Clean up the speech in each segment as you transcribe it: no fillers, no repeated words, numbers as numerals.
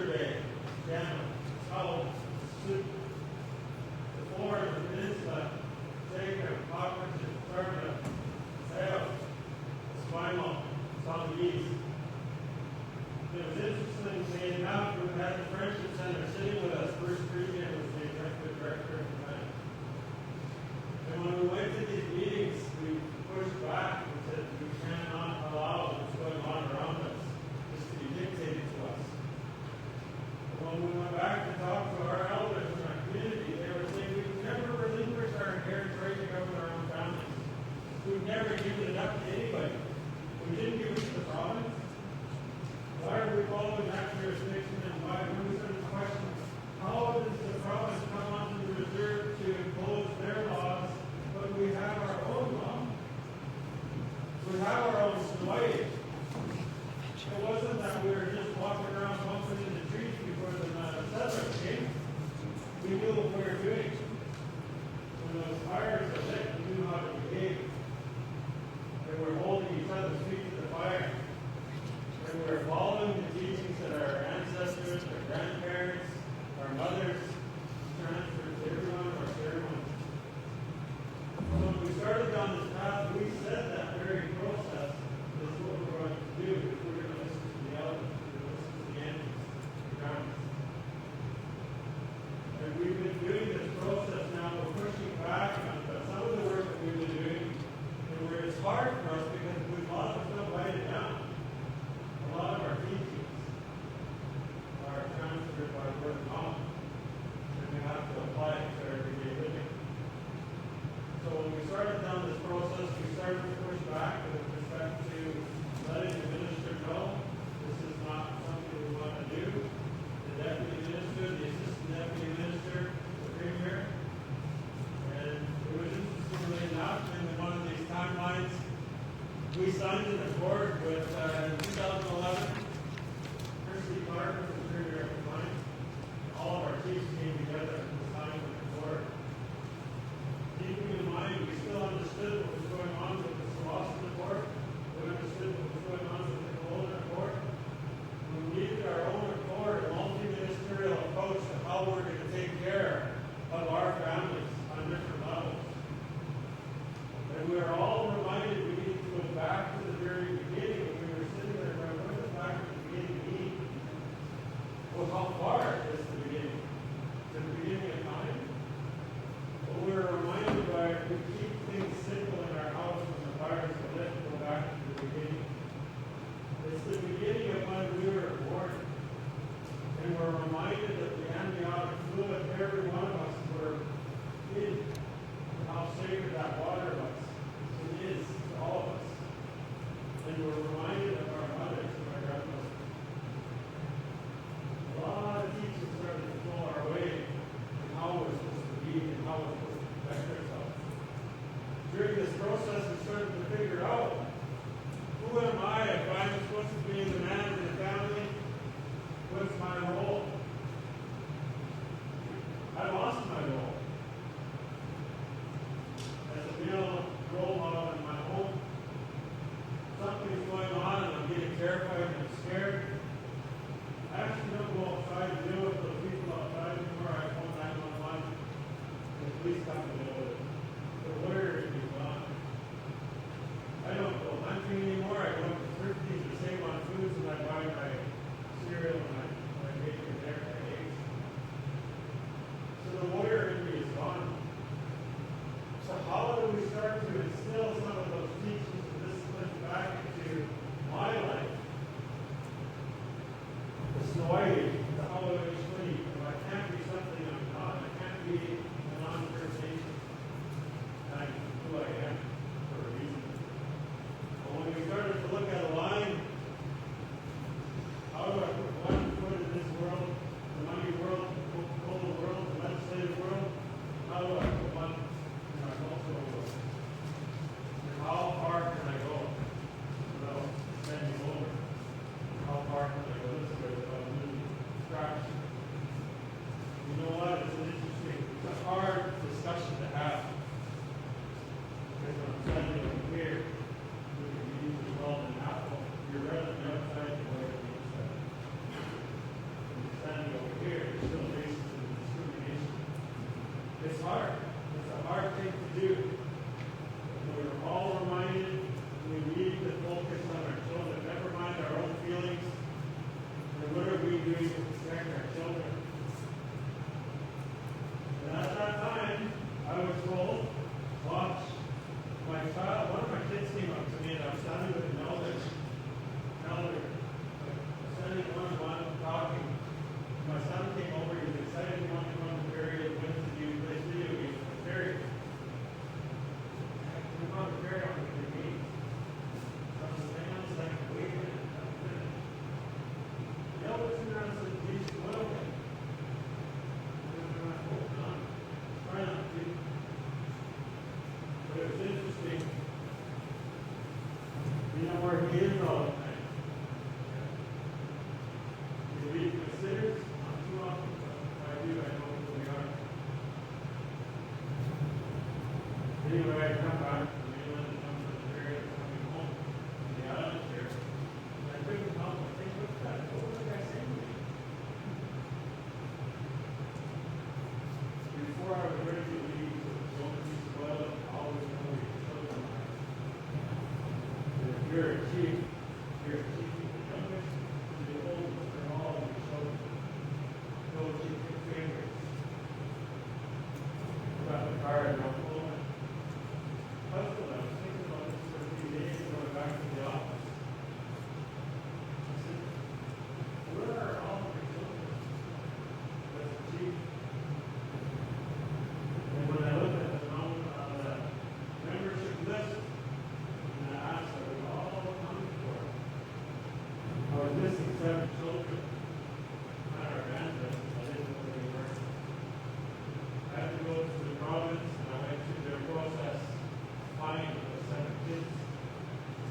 survey down how the floor of the peninsula, Jacob, Hopkinton, Turner, South, Spinal, Southeast. It was interesting enough, we had the Friendship Center sitting with us. Bruce Cregan was the executive director at the time. And when we went to these meetings, we pushed back and said we cannot allow what's going on around us just to be dictated to us. And when we went back to talk to our elders in our community, they were saying we've never relinquished our inherent right to govern our own families. We've never given it up to anybody. We didn't give it to the province. Why are we following that jurisdiction, and why do we sort of question how does the province come onto the reserve to impose their laws, but we have our own law? We have our own way. It wasn't that we were just walking around bumping in the trees before the settlers came. We knew what we were doing. When those fires were lit, we knew how to behave. They were holding each other's feet to the fire. And we were following the teachings that our ancestors, our grandparents, our mothers transferred to everyone of our ceremonies. So when we started down this path, we said that very process is what we're going to do if we're going to listen to the elders, if we're going to listen to the ancients, the grandmas. And we've been doing this process now, we're pushing back on some of the work that we've been doing, and where it's hard for us because we've lost ourselves writing it down. A lot of our teachings are transferred by word of mouth, and we have to apply it to our everyday living. So when we started down this process, we started to push back with respect to letting the minister know this is not something we want to do. The deputy minister, the assistant deputy minister, the premier. And it was interestingly enough, in one of these timelines, we signed an accord with, in 2011, Christy Clark was the premier at the time. All of our chiefs came together and signed an accord. Keeping in mind, we still understood what was going on with the Slauson Accord. We understood what was going on with the Golden Accord. We needed our own accord, a multi-ministerial approach to how we're going to take care of our families on different levels. And we are all reminded we need to go back to the very beginning. When we were sitting there, going, what does back to the beginning mean? Well, how far is the beginning? To the beginning of time? Well, we were reminded by, we keep things simple in our house when the fires are lit, go back to the beginning. It's the beginning of when we were born. And we're reminded that the amniotic fluid, every one of us were in, and how sacred that water was. It is to all of us. And we're reminded of our mothers and our grandmothers. A lot of teachings started to flow our way and how we're supposed to be and how we're supposed to protect ourselves. During this process, we started to figure out, who am I if I'm supposed to be the man in the family? What's my role? I lost my role. car and I'm home. I was thinking about this for a few days and going back to the office. I said, where are all of your children? That's the chief. And when I looked at the membership list, and I asked, are we all accounted for? I was missing 7 children. Not our grandparents, I didn't know where they were. I had to go to the province, and I went through their process, finding the 7 kids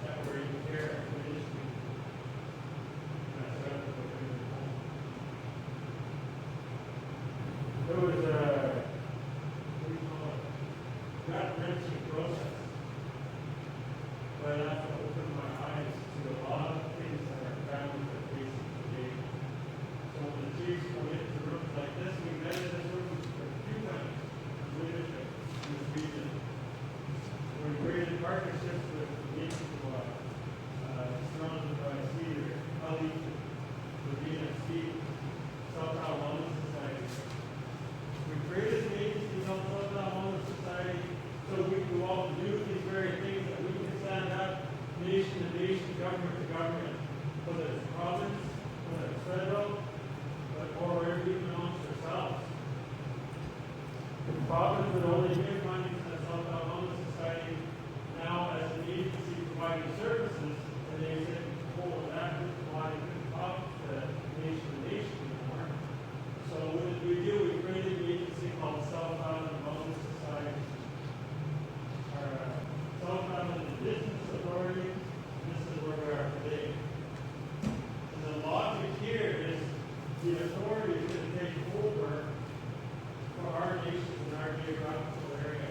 that were in care for the district. And I said, I have to go bring them home. There was a, what do you call it, gut-wrenching process. But I have to open my eyes to a lot of things that our families are facing today. So when the chiefs come into rooms like this, we met in this room a few times as leadership in this region. We created partnerships with the nations surrounded by SIIA, Ali, Lavina, Steve, South Isle Wellness Society. We created the agency called South Isle Wellness Society so we can all do these very things that we can stand up nation to nation, government to government, whether it's province, whether it's federal, or even amongst ourselves. The province would only give money to the South Isle Wellness Society now as an agency providing services, and they said, oh, that is why we couldn't talk to nation to nation anymore. So what did we do? We created an agency called South Island Wellness Society. Our South Island Indigenous Authority, and this is where we are today. And the logic here is the authority is going to take over for our nation and our geographical area.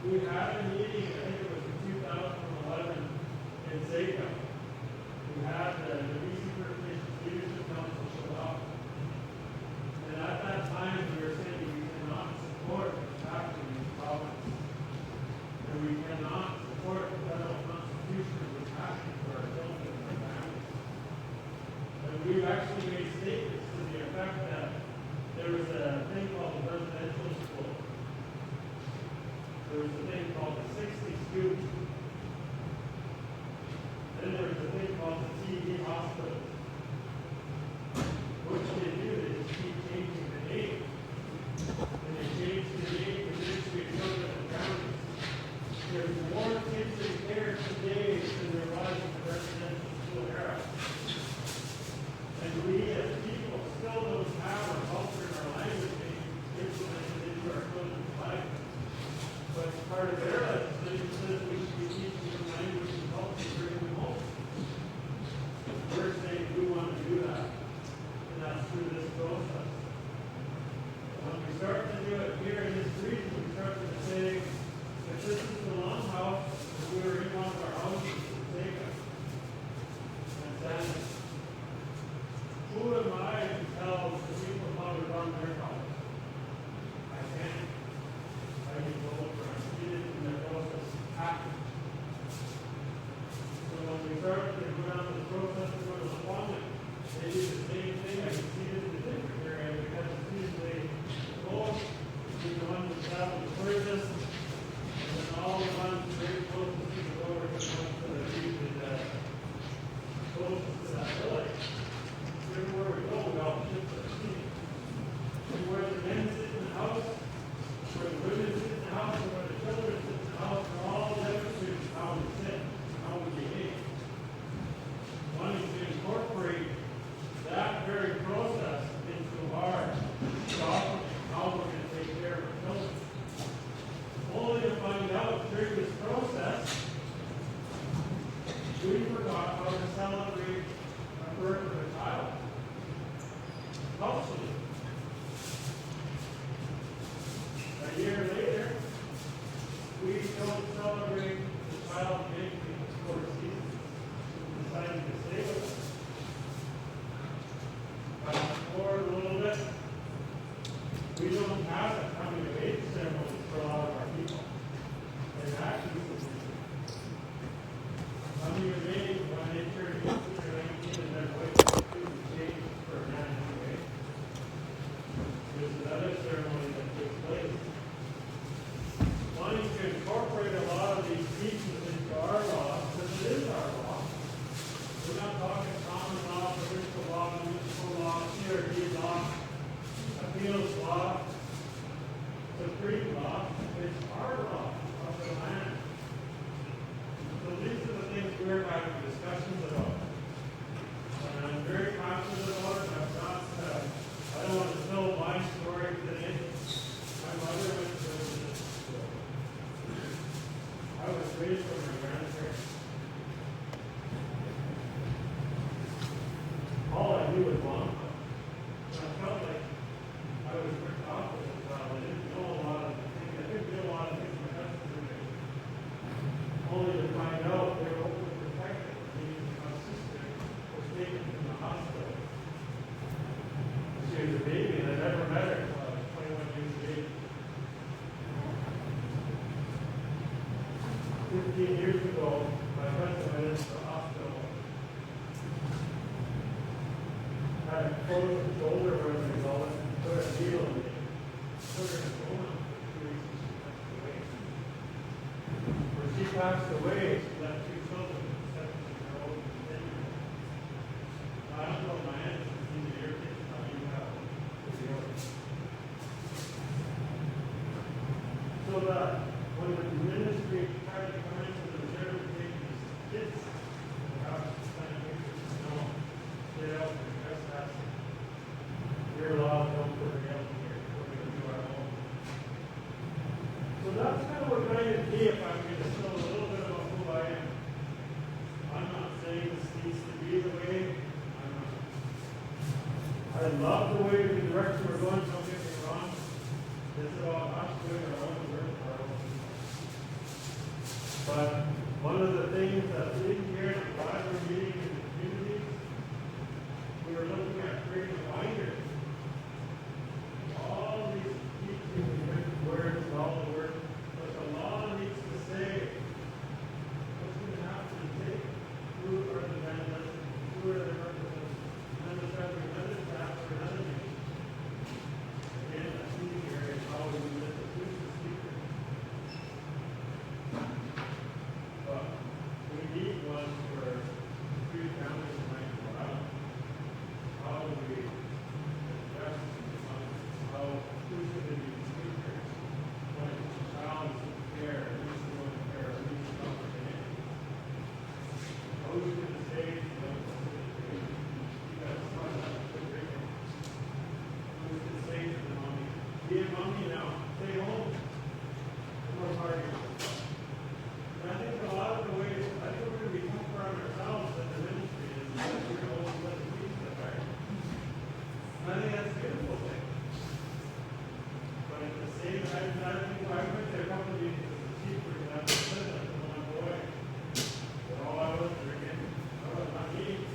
We had a meeting, I think it was in 2011 in SIIA. We had the BC First Nations Leadership Council show up. And at that time, we were saying we cannot support what's happening in this province. And we cannot support the federal constitution of what's happening for our children and our families. And we've actually made statements to the effect that there was a thing called the residential school. There was a thing called the 60 Scoop. Then there part of their legislation says we should be teaching them language and culture during the home. We're saying we want to do that, and that's through this process. When we start to do it here in this region, we start to say, if this is the longhouse, if we were in one of our houses, take it. And then, who am I to tell the people how to run their house? I can't. I can go over and see it in their process happen. So when we start to go down the process of going to appointment, they do the same thing. I can see it in the different area because it's usually the goal to be the one to travel the furthest, and then all the ones very close to the door are the ones that are usually the closest to that village. Everywhere we go, we all shift our seat. And where the men sit in the house, where the women sit in the house, and where the children sit in the house, are all demonstrating how we sit, how we behave. Wanting to incorporate that very process into our job and how we're going to take care of our children. Only to find out during this process, we forgot how to celebrate a birth of a child. Culturally. A year later, we don't celebrate the child making the 4 seasons. We decided to stay with us. Fast forward a little bit, we don't have a coming of age ceremony for a lot of our people. And actually, coming of age, when they turn 18 or 19 and they're waiting to change for a man anyway, there's another ceremony that takes place. Wanting to incorporate a lot of these pieces into our law, because it is our law. We're not talking common law, provincial law, municipal law, CRD law, appeals law, supreme law. It's our law of the land. So these are the things we're having discussions about. And I'm very confident about it. I don't want to tell my story today. My mother went to school. I was raised by my grandparents. All I knew was long. I felt like I was ripped off as a child. I didn't know a lot of things. I didn't know a lot of things my husband were doing. Only to find out they were openly protected. My sister was taken from the hospital. She was a baby, and I never met her until I was 21 years of age. 15 years ago, my cousin went into the hospital. Had a closed shoulder where they call it, put a needle in me. Put her in a coma for 2 weeks and she passed away. When she passed away, she left 2 children, 17-year-old and 10-year-old. I don't know my aunt is in your kids, how you have yours. So that when the ministry tried to come into the reserve and take these kids, the house is kind of pictures, get out and trespassing. You're allowed to don't put her out here. We're going to do our own. So that's kind of what I would be if I'm going to tell a little bit about who I am. I'm not saying this needs to be the way. I love the way the direction we're going, don't get me wrong. It's about us doing our own work, our own. But one of the things that we here and why we're meeting in the communities, we were looking at creating a binder. All these teachings and written words and all the work, but the law needs to say what's going to happen and take who are the vandals, who are the purposes, and then there's another chapter, another name. Again, that's easier in how we do this. It's the secret. But we need one for 3 went to a couple of meetings as a chief, for example, said that to one boy. Well, all I was drinking, I was not eating.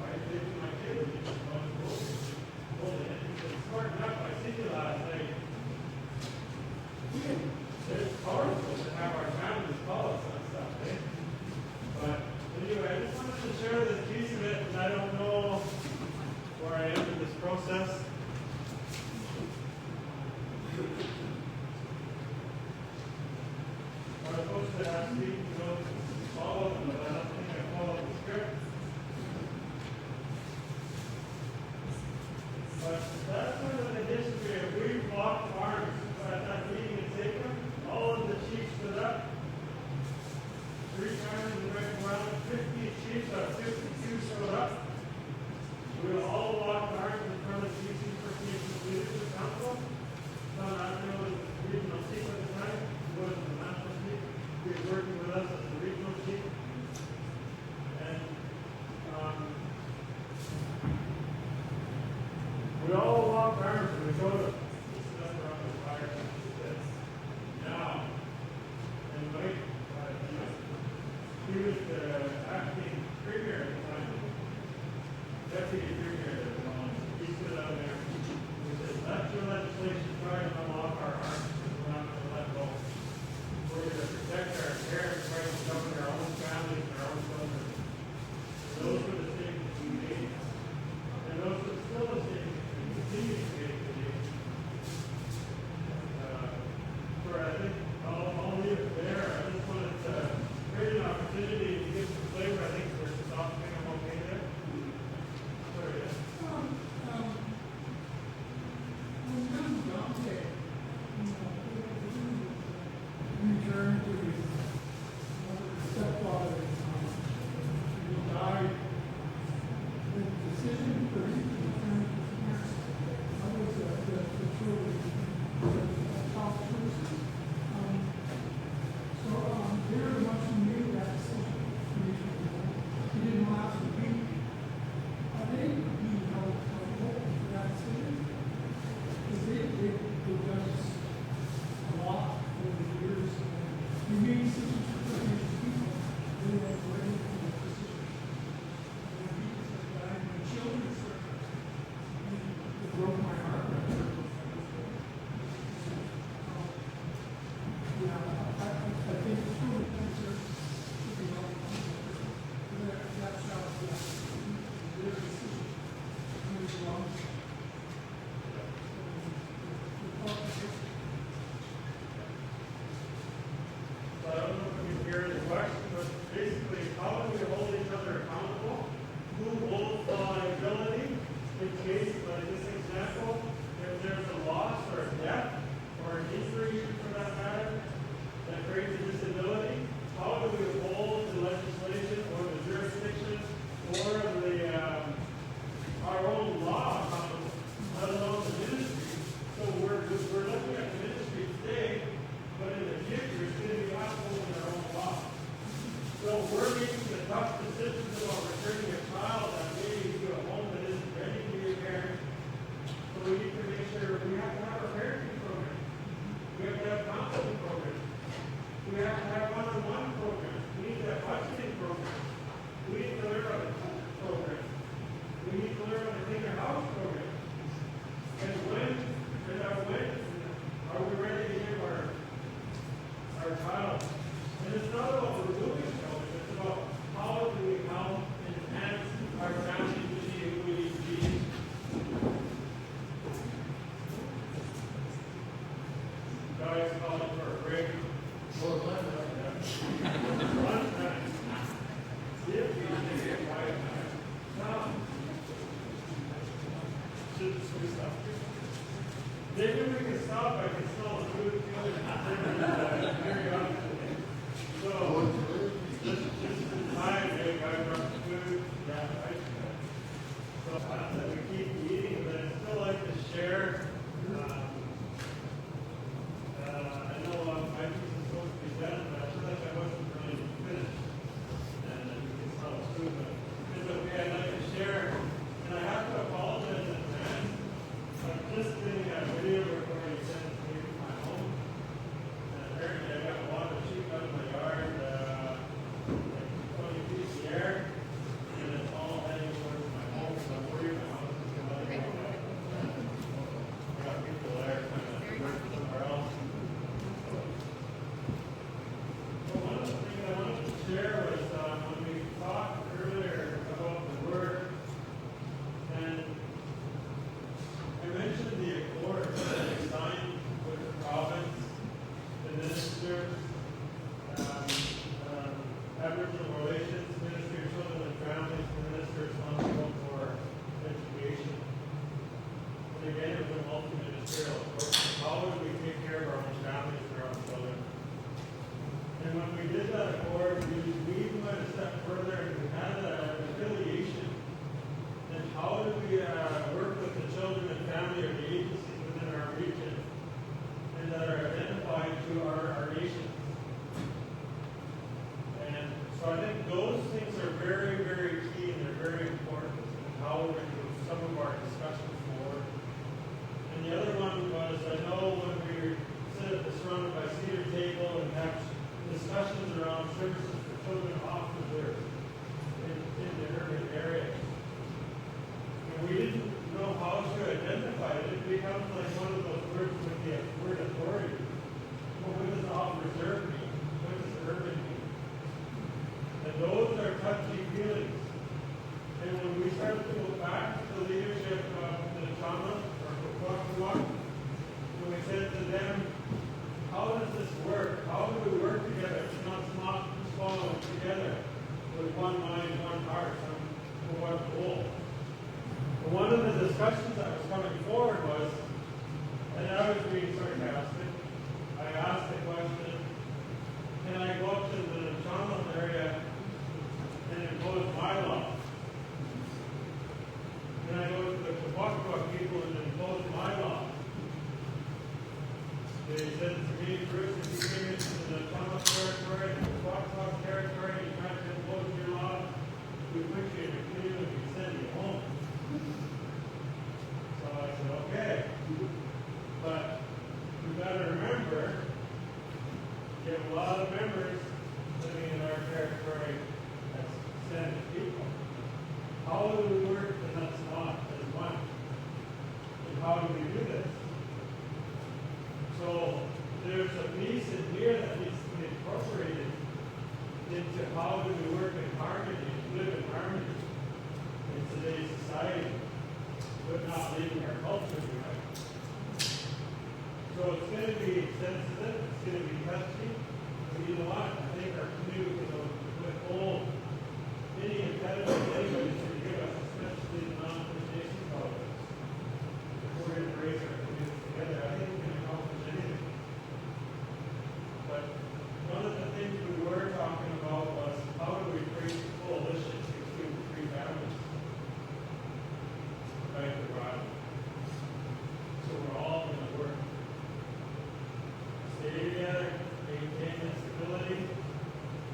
I did to my kids, he just was holding it. He said, smart enough, I see you last night. It's powerful to have our families call us on stuff, eh? But anyway, I just wanted to share this piece of it, and I don't know where I am in this process. I was supposed to ask Steve to go follow them, but I don't think I followed the script. But that's one of the history of we locked arms at that meeting in Sachem. All of the chiefs stood up. 3 times we went around, 50 chiefs out of 52 showed up. We all locked arms in front of the BC First Nations Leadership Council. Tom Anthony was the regional chief at the time. He was the national chief. He was working with us as the regional chief. And we all locked arms and we showed up. This is up around the fire. Now, and Mike, he was the acting premier at the time. Deputy premier at the time. He stood out there. He said, let your legislation try to unlock our arms. We're not going to let go. We're going to protect our parents' right to govern our own families and our own children. And those were the statements we made. And those are still the statements we continue to make today. I think I'll leave it there. I just wanted to create an opportunity to give some flavor. I think there's something I'm okay there. Sorry, yeah. When John Dante returned to his stepfather, who died, the decision for him to return to his parents, that was the truly top person. Very much made that decision. He didn't last a week. They being held accountable for that decision. Because they've done us a lot over the years. We made decisions for First Nations people. They weren't ready for the decision. And when people said that, my children started, it broke my heart. I think it's really concerned to be held accountable. That's how their decision moves along. So I don't know if you hear the question, but basically, how do we hold each other accountable? Who holds the liability in case, like this example, if there's a loss or a death or an injury for that matter that creates a disability? How do we hold the legislation or the jurisdiction or the our own law accountable, let alone the ministry? So we're looking at the ministry today, but in the future it's going to be us holding our own law. So we're making the tough decisions about returning a child that maybe to a home that isn't ready to be a parent. So we need to make sure we have to have a parenting program. We have to have counseling programs. We have to have one-on-one programs. We need to have budgeting programs. We need to learn how to cook programs. We need to learn how to clean our house program. And when are we ready to give our child? And it's not about removing children, it's about how do we help enhance our family to be who we need to be. Guys, calling for a break. Well, lunch time. See if we can get quiet time. Now, should we stop? Maybe we can stop. I can smell the food feeling very often. So, this is the time, hey, guys, brought the food. Yeah, right. So, that we keep eating, but I'd still like to share. I know my piece is supposed to be done, but I feel like I wasn't really finished. And you can smell the food, but it's okay. I'd like to share. And I have to apologize in advance. I'm just doing a video recording since did that accord, we even went a step further and we had an affiliation. And how do we work with the children and family or the agencies within our region and that are identified to our nations? And so I think those things are very, very key and they're very important in how we're going to move some of our discussions forward. And the other one was, I know when we sit surrounded by SIIA table and have discussions around services for children officers in the urban areas. And we didn't know how to identify it. It becomes like one of those words with the word authority. Well, what does officer mean? What does urban mean? And those are touchy feelings. And when we start to go back to the leadership of the Chama or Kwakwa, when we said to them, how does this work? How do we work together? It's not following together with one mind, one heart, for one goal. But one of the discussions that was coming forward was, and I was being sarcastic, I asked the question, can I go up to the Chama area and impose my law? Can I go to the Kwakwa people and impose my law? They said to me, Bruce, if you came into the Chama territory, the Kwakwa territory, and you tried to impose your law, we put you in a canoe and we send you home. So I said, okay. But we've got to remember, you have a lot of members living in our territory as Senate people. How do we work and that's not as one? And how do we do this? So there's a piece in here that needs to be incorporated into how do we work in harmony, live in harmony in today's society, but not leaving our culture behind. So it's going to be sensitive, it's going to be touchy, but you know what? I think our community will withhold any impediment anybody's going to give us, especially the non-First Nation politics. If we're going to raise our community together, I think we can accomplish anything. But one of the things we were talking about was how do we create a coalition between the three families? Right, the right. So we're all going to work. Stay together, maintain the stability.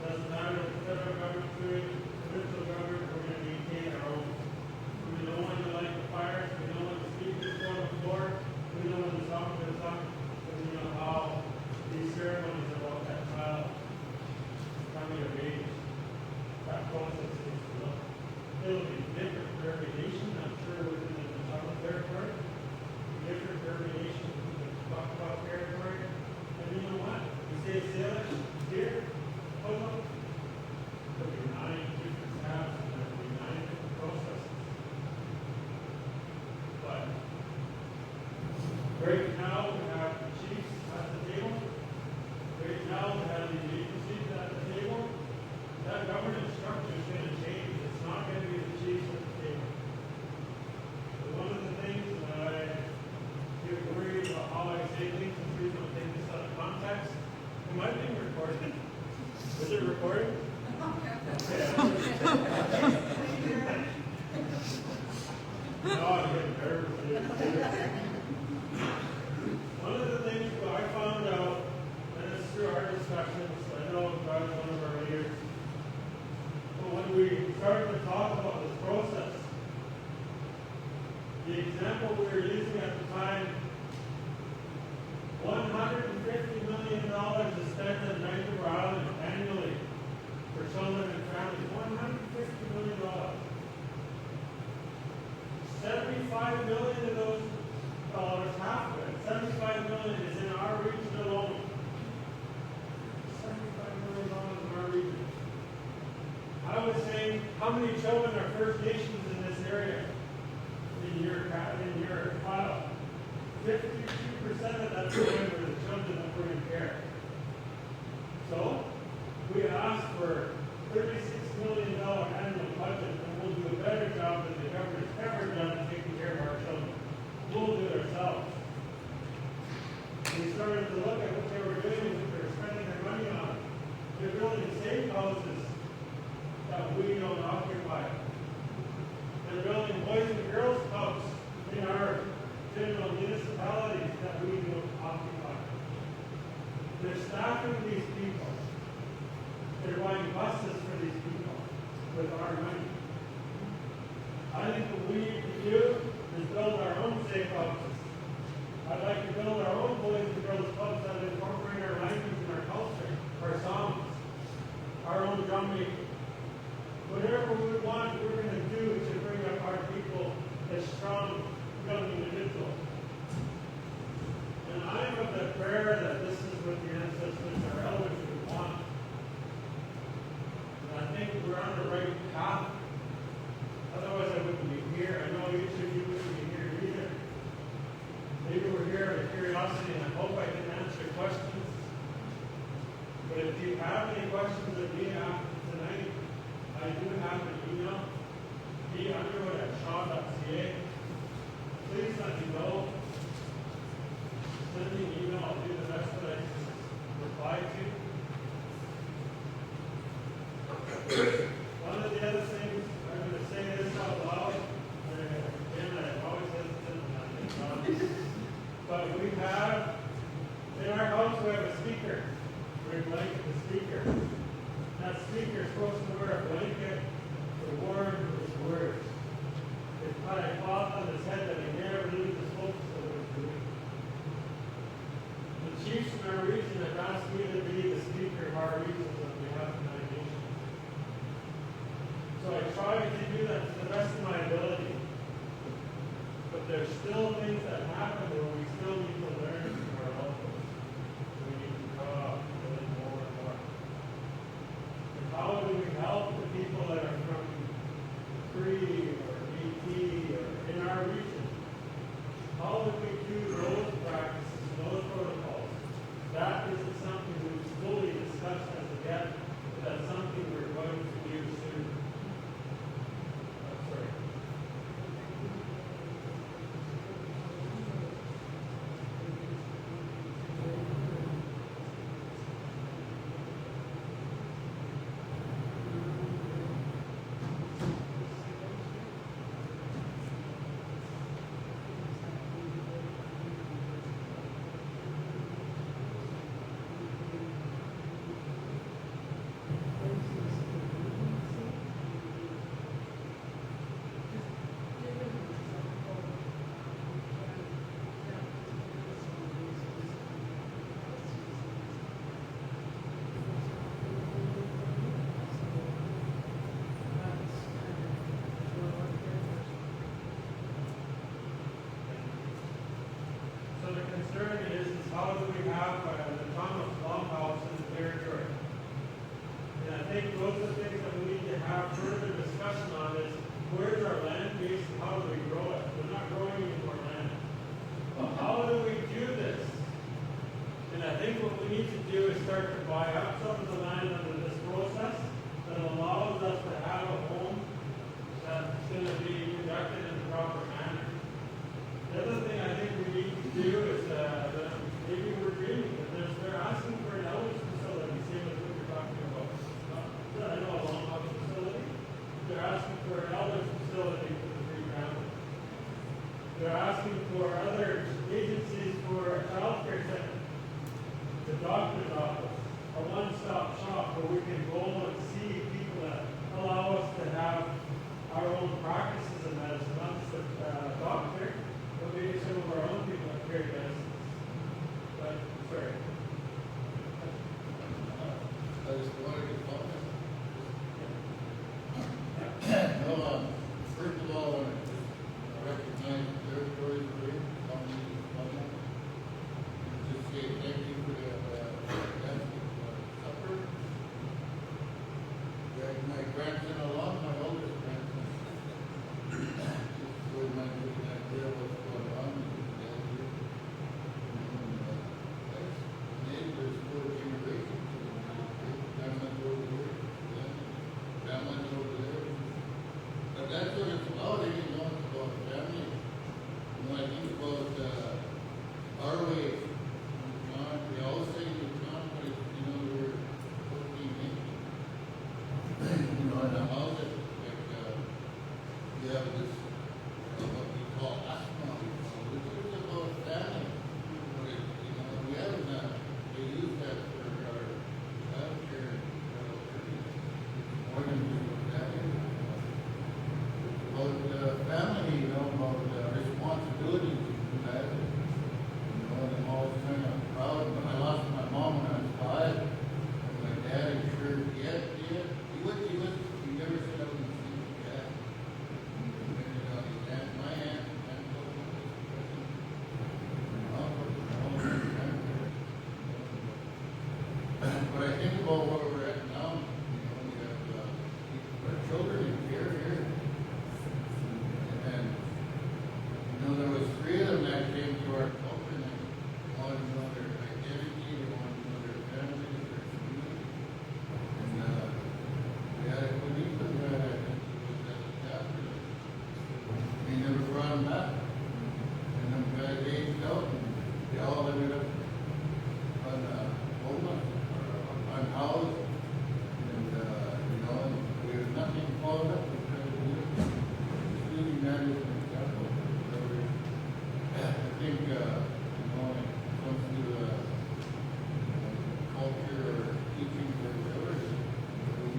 Doesn't matter what the federal government's doing, provincial government, we're going to maintain our own. We know when to light the fires, we know when the speakers go on the floor, we know when the song goes on, and we know how these ceremonies about that child coming of age, that process needs to look. It'll be different variation, I'm sure, within the Chama territory, different variation within the Kwakwa territory, and you know what? We say SIIA here, hold on. There'll be 9 different staffs and there'll be 9 different processes. But right now we have the chiefs at the table. Right now we have the agencies at the table. That governance structure is going to change. It's not going to be the chiefs at the table. So one of the things that I get worried about how I say things and please don't take this out of context. Am I being recorded? Is it recording? Okay. No, I'm getting nervous. One of the things that I found out, and it's through our discussions, I know God is one of our leaders, but when we started to talk about this process, the example we were using at the time, $150 million is spent on Vancouver Island annually for children and families. $150 million. 75 million of those dollars, half of it, 75 million is in our region alone. $75 million in our region. I was saying, how many children are First Nations in this area? In your file. 52% of that children were the children that were in care. So, we asked for $36 million annual budget, and we'll do a better job than the government's ever done in taking care of our children. We'll do it ourselves. We started to look at what they were doing, what they were spending their money on. It They're building safe houses that we don't occupy. They're building boys and girls clubs in our general municipalities that we don't occupy. They're staffing these people. They're buying buses for these people with our money. I think what we need to do is build our own safe houses. I'd like to build our own boys and girls clubs that incorporate our language and our culture, our songs, our own drum making. Whatever we want, we're going to do to bring up our people as strong young individuals. And I'm of the prayer that this is what the ancestors, our elders, would want. And I think we're on the right path. Otherwise, I wouldn't be here. I know each of you wouldn't be here either. Maybe we're here out of curiosity, and I hope I can answer questions. But if you have any questions of me after tonight, I do have an email, Underwood@shaw.ca. Please let me know. Send me an email. I'll do the best that I can reply to. One of the other things, I'm going to say this out loud, and again, I always hesitate on that. But we have, in our house, we have a speaker. We're blanket the speaker. That speaker is supposed to wear a blanket to warn his words. It's got a cloth on his head that he never loses focus of what he's doing. The chiefs in our region have asked me to be the speaker of our region on behalf of my nation. So I try to do that to the best of my ability. But there's still things that happen where we still need to learn from our locals. We need to draw really more and more. And how do we help the people that are from Cree or BT or in our region? How do we do those practices, those protocols? That isn't something we've fully discussed as of yet, but that's something we're going to do soon. Sorry. So the concern is how do we have the Thomas Longhouse in the territory? And I think those are the things that we need to have further discussion on is where's our land base and how do we grow it? We're not growing any more land. But how do we do this? And I think what we need to do is start to buy up some of the land under this process that allows us to have a home that's going to be conducted in the proper manner. The other thing I think we need to do is maybe we're dreaming, but they're asking for an elders facility, same as what you're talking about. I know a long-house facility. They're asking for an elders facility for the free families. They're asking for other agencies for a child care center, the doctor's office, a one-stop shop where we can go and see people that allow us to have our own practices in medicine, not just a doctor, but maybe some of our own people that carry medicines. But, sorry. I just wanted to comment. No, first of all, I want to recognize the territories we're in, county, and just say thank you for the fantastic supper. Drag my grandson along, my oldest grandson. Just so he might get an idea of what's going on. Neighbors, 4 generations. Families over here, families over there. But that But I think about where we're at now, we have, our children in care here. And, there was 3 of them that came to our culture, and they wanted to know their identity, they wanted to know their family, their community. And, we had a Juanito that I think was at the chapter. He never brought him back. And them guys aged out, and they all ended up on, homeless, or unhoused. And, we have nothing followed up with trying to do it. Just using that as an example. I think, when it comes to, culture or teaching or whatever, we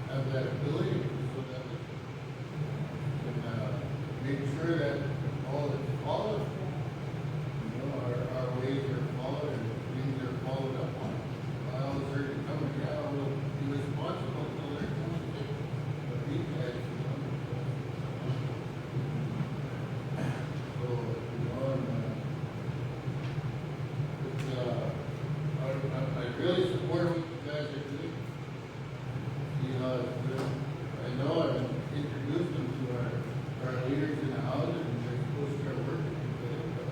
have that ability so that we can, make sure that all is followed. Our ways are followed and things are followed up on. I always heard it coming, we'll be responsible until they're coming to take the beat guys, So, I really support what you guys are doing. I know I've introduced them to our leaders in the houses, and they're supposed to start working together.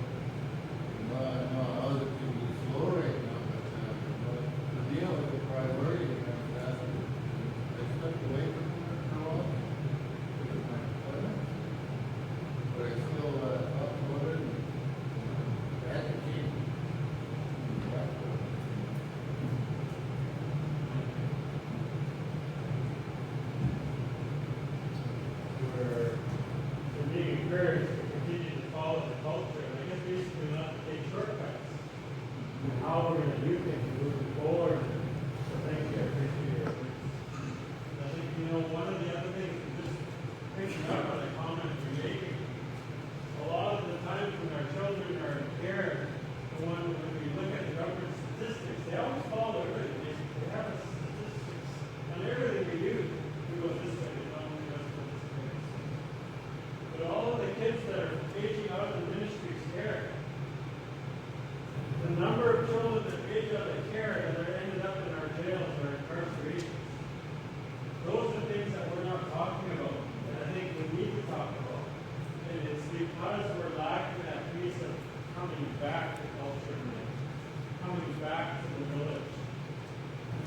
But, I know houses can be slow right now, but for me, it was a priority, and I stepped away from it for a while. Because of my employment. But I still thought about it and advocate. We're being encouraged to continue to follow the culture, and I guess basically not to take shortcuts. And how we're going to do things moving forward. So thank you, I appreciate your words. I think, one of the other things, just picking up on the comment you're making, a lot of the times when our children are in care, when we look at the government statistics, they always follow everything. They have statistics on everything we do. We go this way, we don't go this way. But all of the kids that are aging out of the ministry's care, the number of children that age out of care that are ended up in our jails or incarcerations, those are things that we're not talking about, and I think we need to talk about. And it's because we're lacking that piece of coming back to culture, coming back to the village.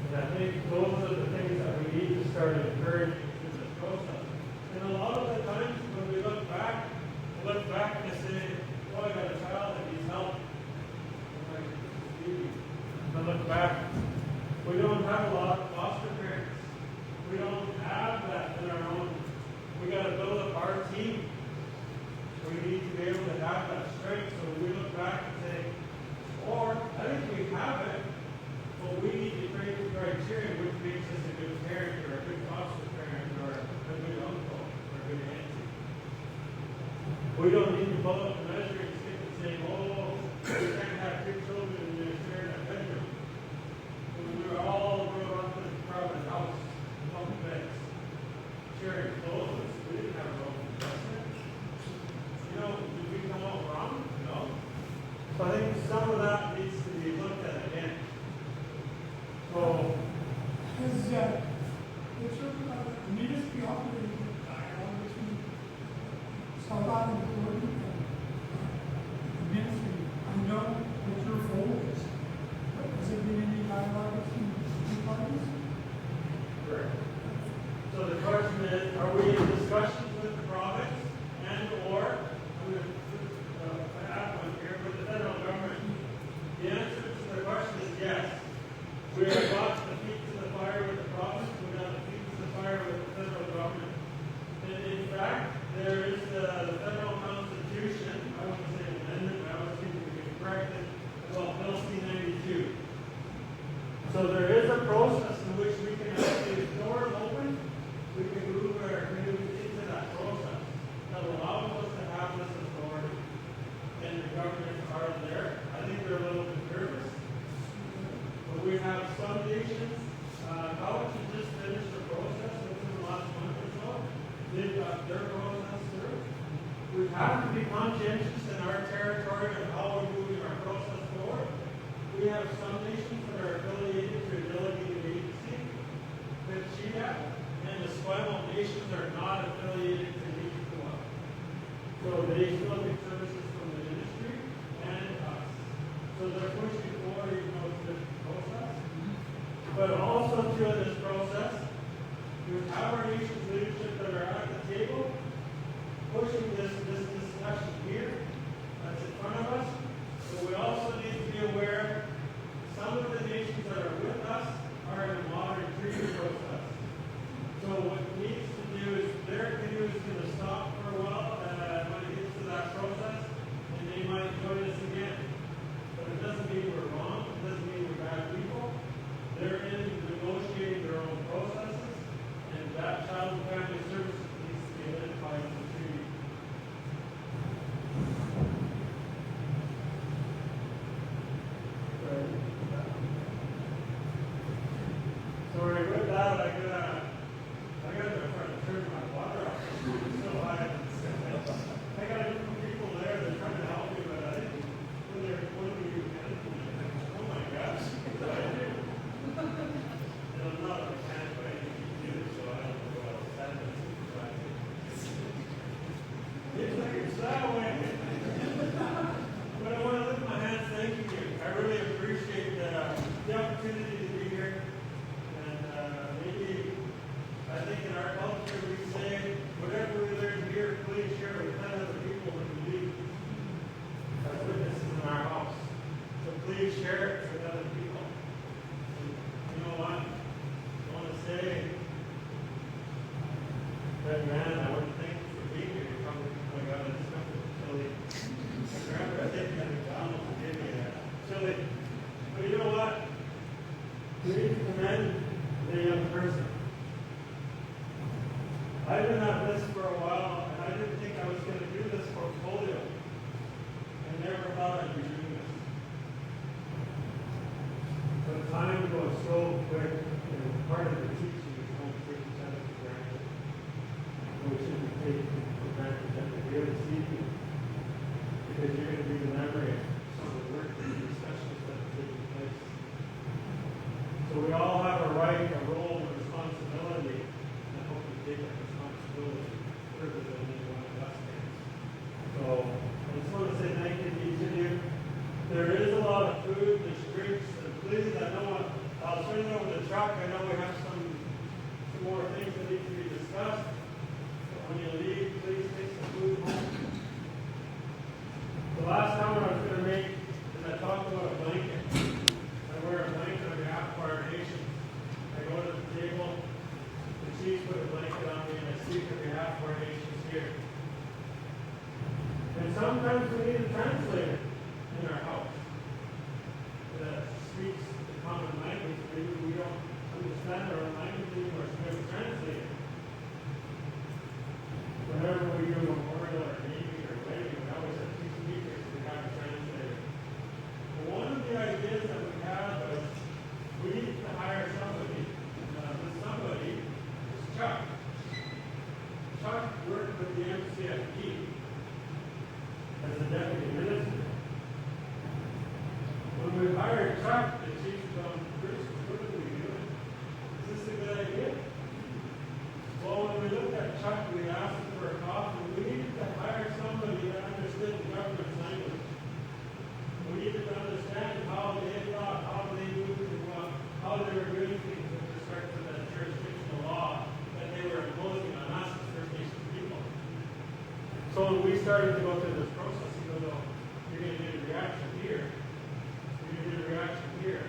And I think those are the things that we need to start encouraging through this process. And a lot of the times when we look back and say, oh, I got a child that needs help. I look back, we don't have a lot of foster parents. We don't have that in our own. We got to build up our team. We need to be able to have that strength. So we look back and say, or I think we have it, but we need to create the criteria which makes us a good parent or a good foster parent or a good uncle or a good auntie. We don't need to pull up the measuring stick and say, oh, we can't have 3 children and they're sharing a bedroom. When we were all grown up in a private house, bunk beds, sharing clothes, we didn't have our own investment. Did we come out wrong? No. So I think some of that needs to be looked at again. So, Has the church ministry operated dialogue between South Island Authority and the ministry? I know what your role is, but has there been any dialogue between the two parties? correct. So the question is, are we in discussions with the province and or, I'm going to add one here, with the federal government? The answer to the question is yes. We have got the feet to the fire with the province, we've got the feet to the fire with the federal government. And in fact, there is the federal constitution, I wouldn't say amendment, I was thinking to be corrected, about Bill C-92. So there is a process in which we can actually, if doors open, we can move our community into that process that allows us to have this authority. And the government are there. I think they're a little bit nervous. But we have some nations, college has just finished the process within the last month or so. They've got their process through. We have to be conscientious in our territory of how we're moving our process forward. We have some nations that are affiliated to SIIA and the Esquimalt nations are not affiliated to SIIA. So they still get services from the ministry and us. So they're pushing forward even though it's this process. But also through this process, you have our nation's leadership that are at the table pushing this discussion here that's in front of us. But we also need to be aware some of the nations that are with us are in a modern treaty process. So what it needs to do is their canoe is going to stop for a while when it gets to that process, and they might join us again. But it doesn't mean we're wrong. It doesn't mean we're bad people. They're in negotiating their own processes, and that child and family services needs to be identified in the treaty. Sorry, with that, I got to turn my water off. So I got a group of people there that are trying to help me, but I think when they're pointing you oh my gosh, what do I do? And I'm not a mechanic by any means, so I don't know what else that is. It's like it's that way. But I want to lift my hands thanking you. I really appreciate the opportunity to be here. I think in our culture we say, whatever we learn here, please share with 10 other people when we leave as witnesses in our house. So please share it with other people. And you know what? I want to say that, man, I want to thank you for being here. You're probably, oh my God, I just got the chili. I remember I think at McDonald's and gave me a chili. But you know what? We need to commend the young person. I've been at this for a while, and I didn't think I was going to do this portfolio. I never thought I'd be doing this. But time goes so quick, and part of the teaching is don't take each other for granted. We shouldn't take for granted that we really see you, because you're going to be the memory of some of the work and discussions that are taking place. So we all have a right, a role, and a responsibility, and I hope we take that responsibility further than anyone of us can. So I just want to say thank you to each of you. There is a lot of food, there's drinks, and please, I know I'll turn it over to the truck. I know we have some more things that need to be discussed. But when you leave, please take some food home. The last comment I was going to make is I talked about a blanket. I wear a blanket on behalf of our nation. I go to the table, the chiefs put a blanket on me, and I speak on behalf of our nations here. And sometimes we need a translator in our house that speaks the common language. Maybe we don't understand our own language anymore, so we have a translator. Whenever we do a memorial or naming or wedding, we always have two speakers, we have a translator. But one of the ideas that we have was we need to hire somebody. This somebody is Chuck. Chuck worked with the MCFD as a deputy minister. When we hired Chuck, the chief told Bruce, what are we doing? Is this a good idea? Well, when we looked at Chuck, we asked him for a coffee. We needed to hire somebody that understood the government's language. We needed to understand how they thought, how they moved, and how they were doing things with respect to the jurisdictional law that they were imposing on us as First Nations people. So when we started to go through this process, he goes, oh, you're going to get a reaction here. You're going to get a reaction here.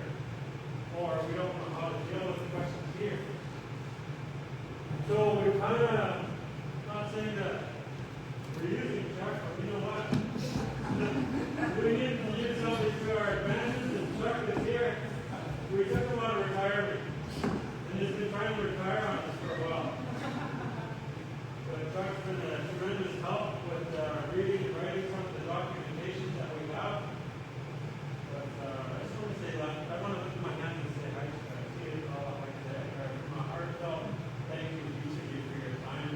Or we don't know how to deal with the questions here. So we're kind of not saying that we're using Chuck, but you know what? We need to use somebody to our advantage, and Chuck is here. We took him out of retirement, and he's been trying to retire on us for a while. But Chuck's been a tremendous help with reading and writing some of the documentation that we have. But I just want to say that I want to lift my hand and say hi to you. I see it all like that. My heartfelt thank you to each of you for your time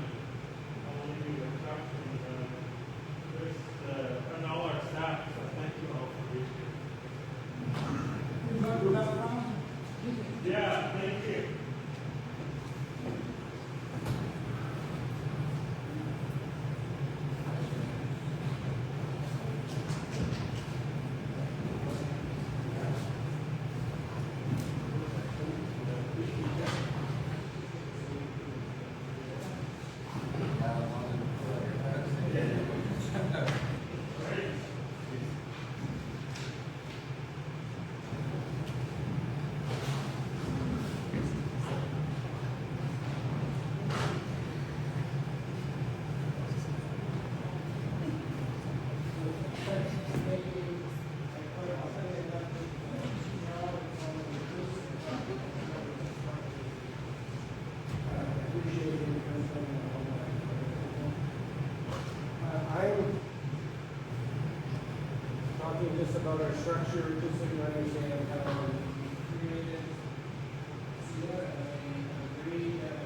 about our structure, just so you understand how we created SIIA, and I agree that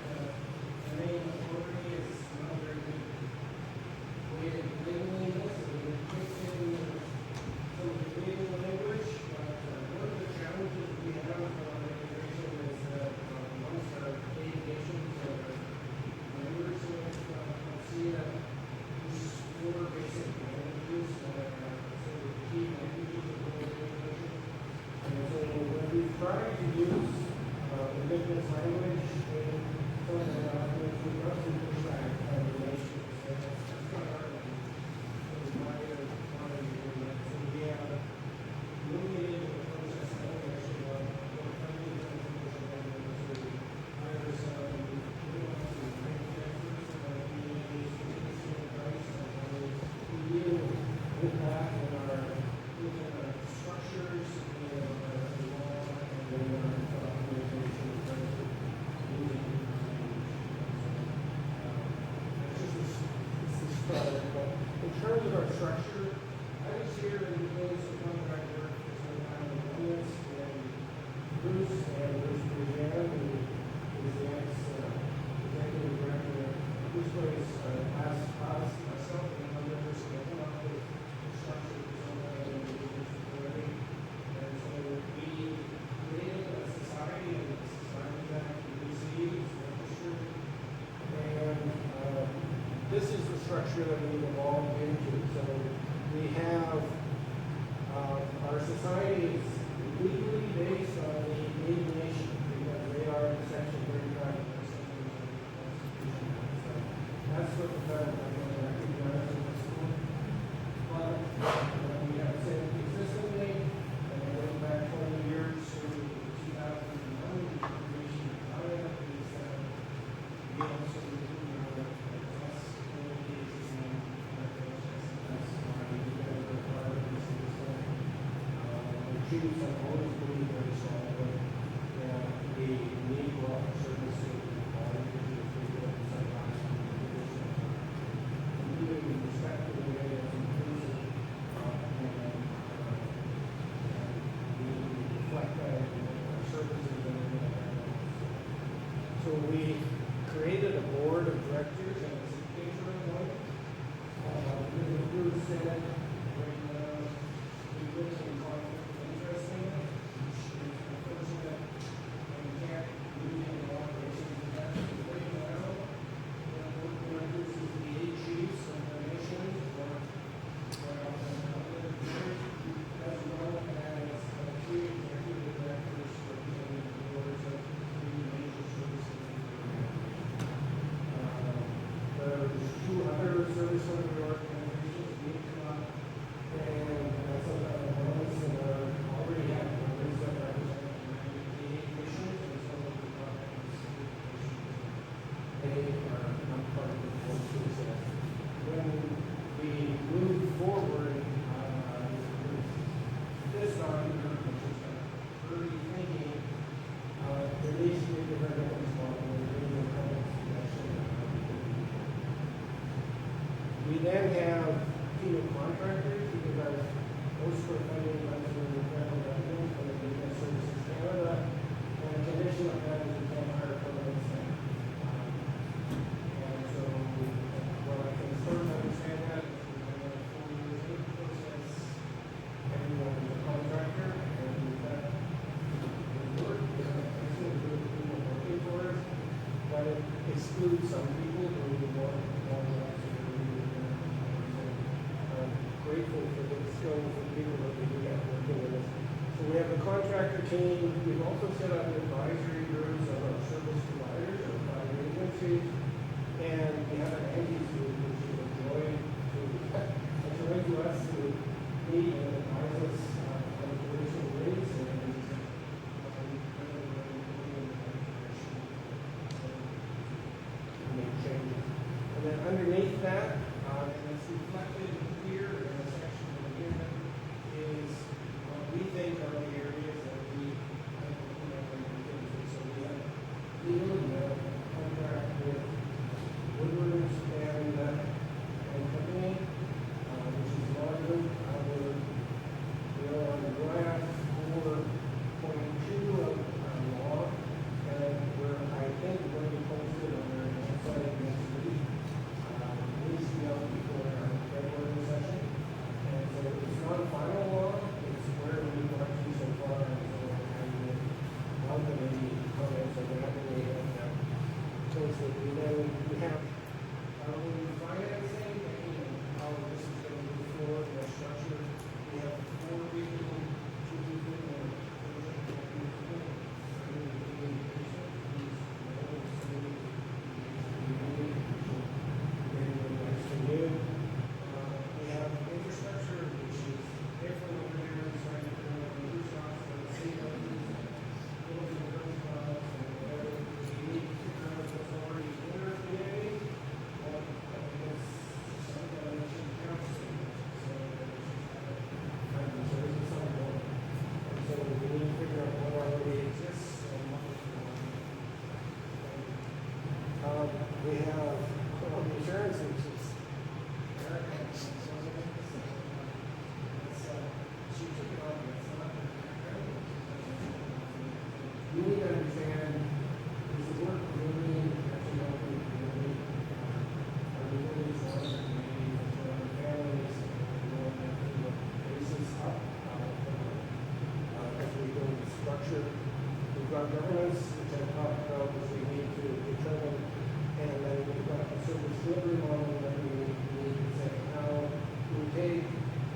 the name authority is not a very good way of labeling this, so we fixed in some of the legal language, but one of the challenges we have on our organization is that amongst our delegations or members of SIIA, there's four basic languages that are sort of key languages of the organization. And so when we try to use the business language in some of the documents, we roughly push back on the nation. So that's not our language. So why are you doing that? So we have moving into the process now, we actually want to come to the conclusion that to hire some manufacturers and communities to get the same price. And we deal with that in our structures, in our law, and in our documentation in terms of using it's the start. But in terms of our structure, I was here in the place of contract work for some time in Willis, and Bruce Brianne, who is the ex-executive director of this place, asked us, myself, and other members to come up with a structure for some kind of indigenous authority. And so we created a society, and the Society Act in BC is registered. And this is the structure that we've evolved into. So we have our society is legally based on the Native Nation because they are in Section 35 of our Constitution. So that's what the federal government recognizes in the school. But we have said consistently, and going back 20 years to 2001, the creation of SIIA, is that we also address communities and that's why we guys are part of this system. The chiefs have always believed very strongly that we need to offer services to all individuals we do in some lives and including respect to the way it's inclusive and we reflect that in our services and everything like that. So we created a board of directors and a interim one. As Bruce said, when we look at conflict of interest in it, which is unfortunate, and we can't do any operations in that. Right now, the board of directors is the 8 chiefs of the nations, or as well as 3 executive directors representing the boards of 3 major services. There's 2 other service organizations need to come up, and some of the ones that are already have members that represent the 98 nations, and some of the they are not part of the board process. When we move forward, this document, which is early thinking, there needs to be a different governance model. We then have team of contractors because most of our funding comes from the federal government and the Business Services Canada, and a condition of that is we can't hire permanent staff. And so, what I can sort of understand that is we're going to have a 4 years in process, everyone is a contractor, and that will work. We're going to actually do people working for us, but it excludes some people who we want to grateful for the skills of people that we do have working with us. So we have a contractor team. We've also set up advisory groups of our service providers, our private agencies, and we have an Andy's group, which is a joy to us to meet and advise us on commercial rates and make changes. And then underneath that, and it's reflected here in the section of the agreement, is what we think are the areas that we have to put up in the So we have legal, we have contract with Woodward's, and We have the insurance agents. You need to understand, is the work we're doing actually helping the community? Are we really for the community, for our families, and we want to have the basis up, as we build structure? We've got governance, which I talked about, which we need to determine, and then we've got a service delivery model that we need to say how we take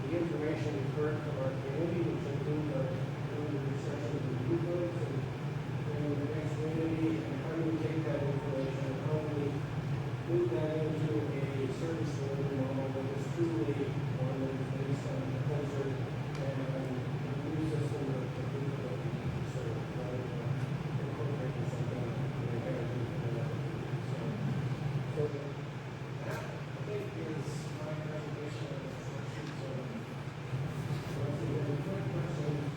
the information we've heard from our community, which includes our early discussions with youth groups and the next community, and how do we take that information and how do we move that into a service delivery model that is truly one that is based on the culture and the new system of the people that we need to serve, rather than incorporating something that we have to do for that. So that, I think, is my presentation of the structure. So, if you have any quick questions,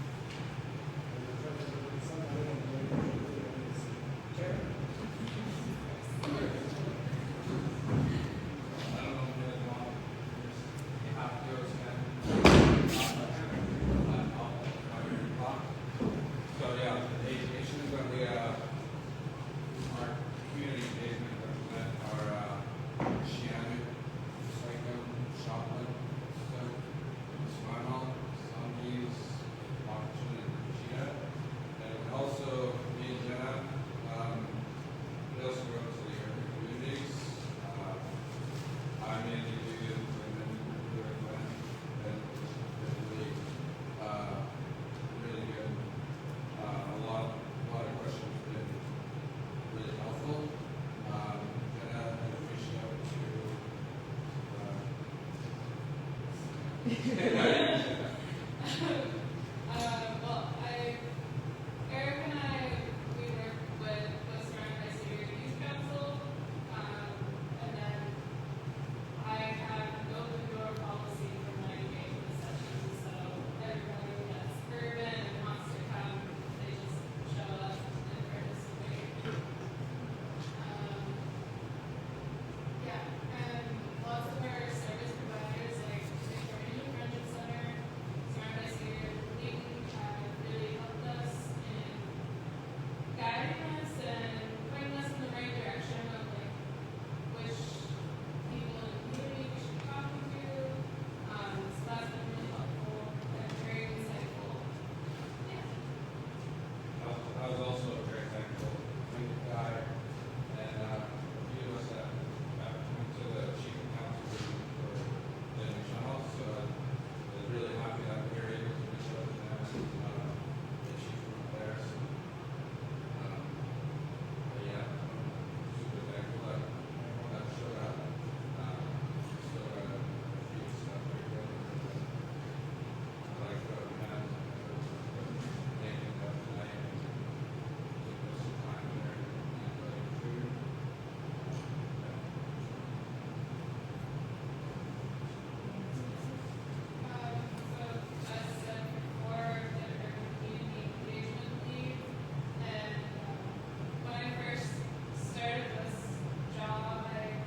Eric and I, we work with Surrounded by SIIA Youth Council, and then I have an open door policy for my engagement sessions, so everybody that's urban and wants to come, they just show up and participate. Yeah, and lots of our service providers like Victoria Friendship Center, Surrounded by SIIA, have really helped us in guiding us and pointing us in the right direction of like which people in the community we should be talking to. So that's been really helpful and very insightful. Yeah. I was also very thankful to the guy and a few of us that went to the chief of council meeting for the new channel. So I was really happy that we were able to reach out to them and the chief from there. So, but yeah, I'm super thankful that everyone that showed up. Still got a few stuff very good. I like what we had. Thanking them tonight. Give us some time there and enjoy food. So as said before, the urban community engagement lead, and when I first started this job, I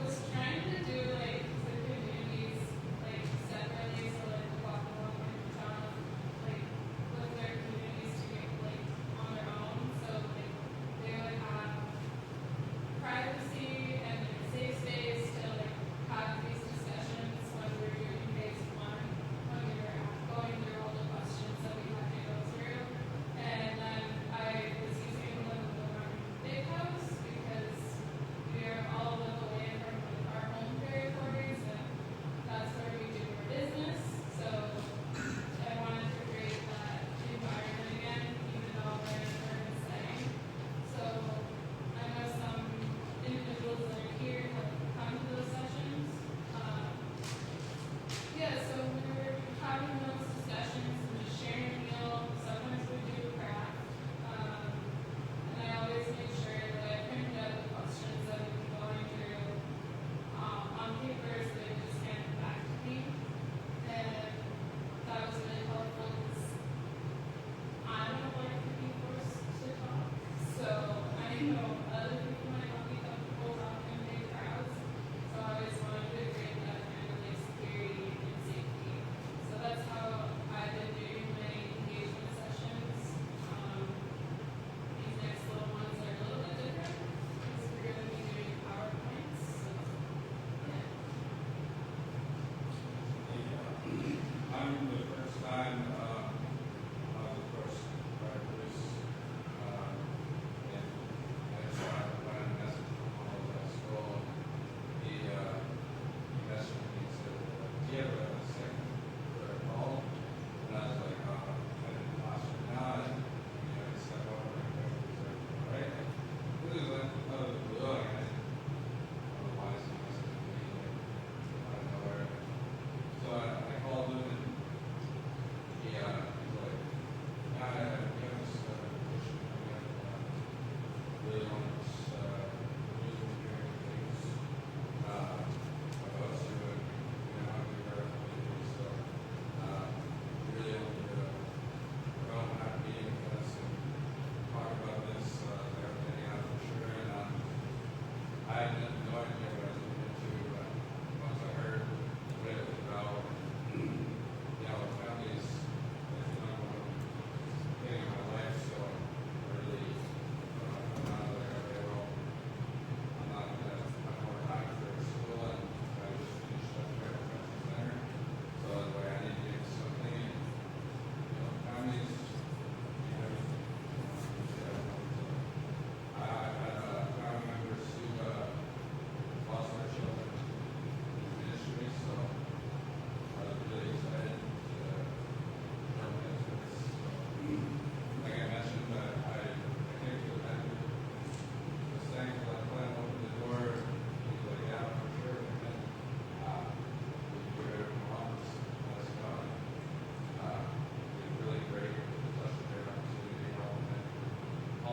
was trying to do like the communities like separately, so like the Guacamole and Town, like with their communities to make like on their own, so like they would have privacy and like a safe space to like have these discussions when we were doing phase one, when we were going through all the questions that we had to go through. And then I was using the big house because we are all live away from like, our home territories, and that's where we do our business. So I wanted to create that environment again, even though we're in an urban setting. So I know some individuals that are here have come to those sessions. Yeah, so we were having those discussions and just sharing a meal. Sometimes we do craft. And I always make sure that I printed out the questions that we've been going through on paper so they just hand it back to me. And that was really helpful because I don't like to be forced to talk. So I know other people might not be comfortable talking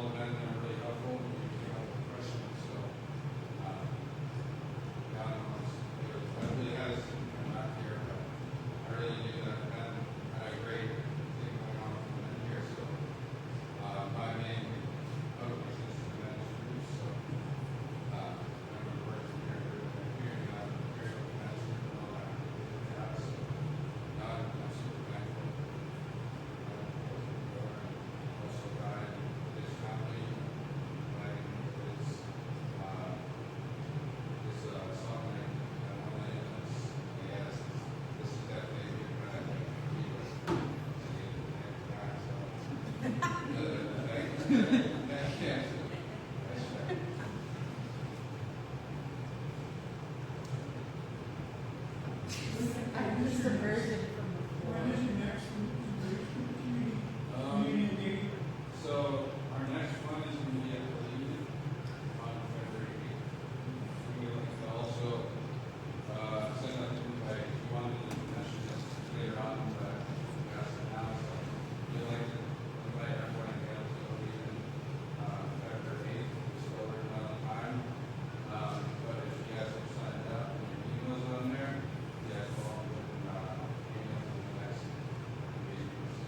all have been really helpful, and you have questions, so, God knows, it really has come back here, but I really knew that Ben had a great thing going on from Ben here, so, my main focus is the men's group, so, I'm working here, hearing that, hearing the men's group and all that, so, God, I'm super thankful. Also God and his family, like his song that one of them is, yes, this is definitely a good guy, like he was I'm just a virgin from the floor. When is your next community meeting? So our next one is going to be, I believe, on February 8th. We would like to also send out the invite. We wanted to mention this later on, but we asked it now. So we'd like to invite everyone again to the meeting February 8th. We're still working on the time. But if you guys have signed up and your emails on there, you guys will all get emails in the next meetings.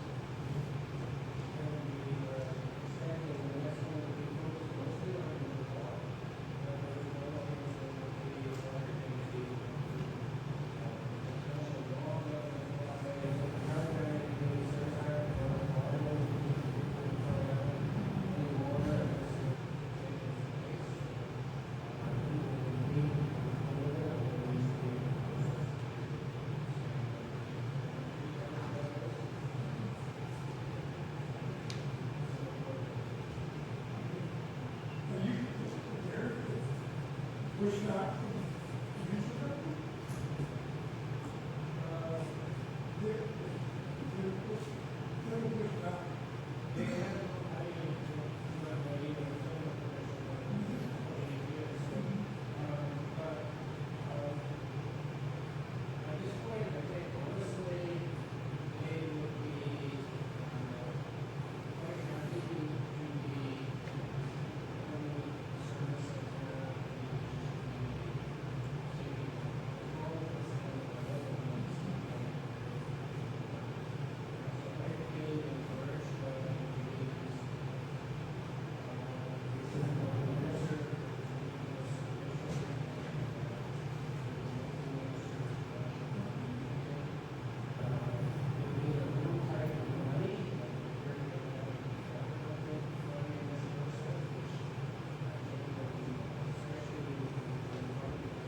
Are you prepared to push back from the community level? They'll push back.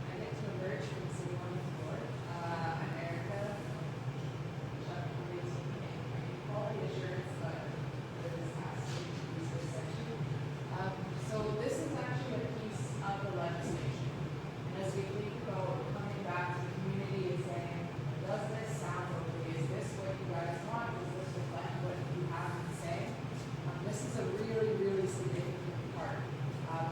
I'd like to emerge from the city on the floor. I'm Erica. Quality assurance, but this has to be this section. So this is actually a piece of the legislation. And as we think about coming back to the community and saying, does this sound okay? Is this what you guys want? Does this reflect what you have to say? This is a really, really significant part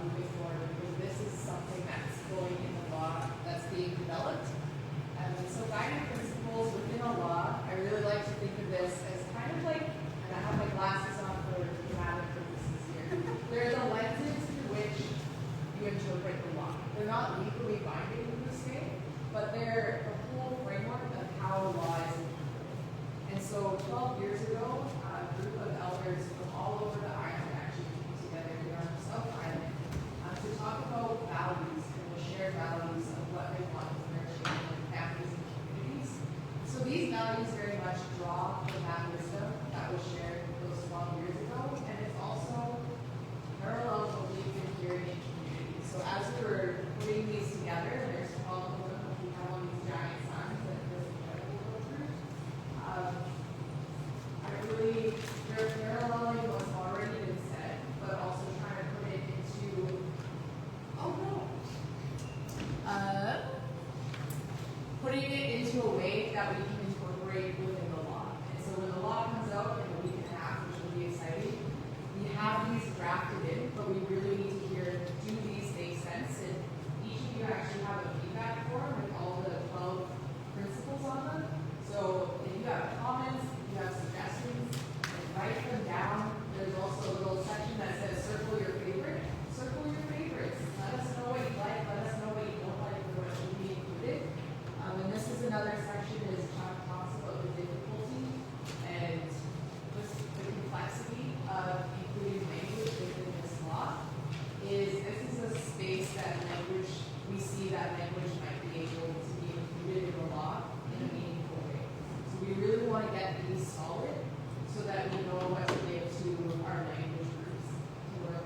moving forward, because this is something that's going in the law that's being developed. So guiding principles within a law, I really like to think of this as kind of like, and I have my glasses on for dramatic purposes here. They're the lenses through which you interpret the law. They're not legally binding in the state, but they're the whole framework of how law is interpreted. And so 12 years ago, a group of elders from all over the island actually came together here on the South Island to talk about values and the shared values of what they want for their children, families, and communities. So these values very much draw from that wisdom that was shared those 12 years ago, and it's also parallel to what we've been hearing in community. So as we were putting these together, there's 12 of them, we have all these giant signs that this will go through. I really, they're paralleling what's already been said, but also trying to put it into, putting it into a way that we can incorporate within the law. And so that install it so that we know what to give to our language groups to work,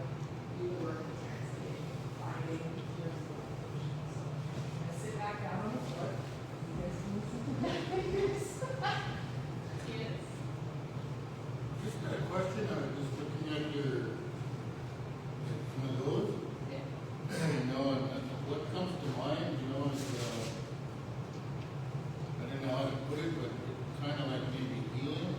do the work of translating, finding, here's the language. So I sit back down on the floor. You guys can listen to my fingers. Yes. Just got a question, I was just looking at your, some of those. Yeah. You know, and what comes to mind, you know, is, I don't know how to put it, but it's kind of like maybe healing.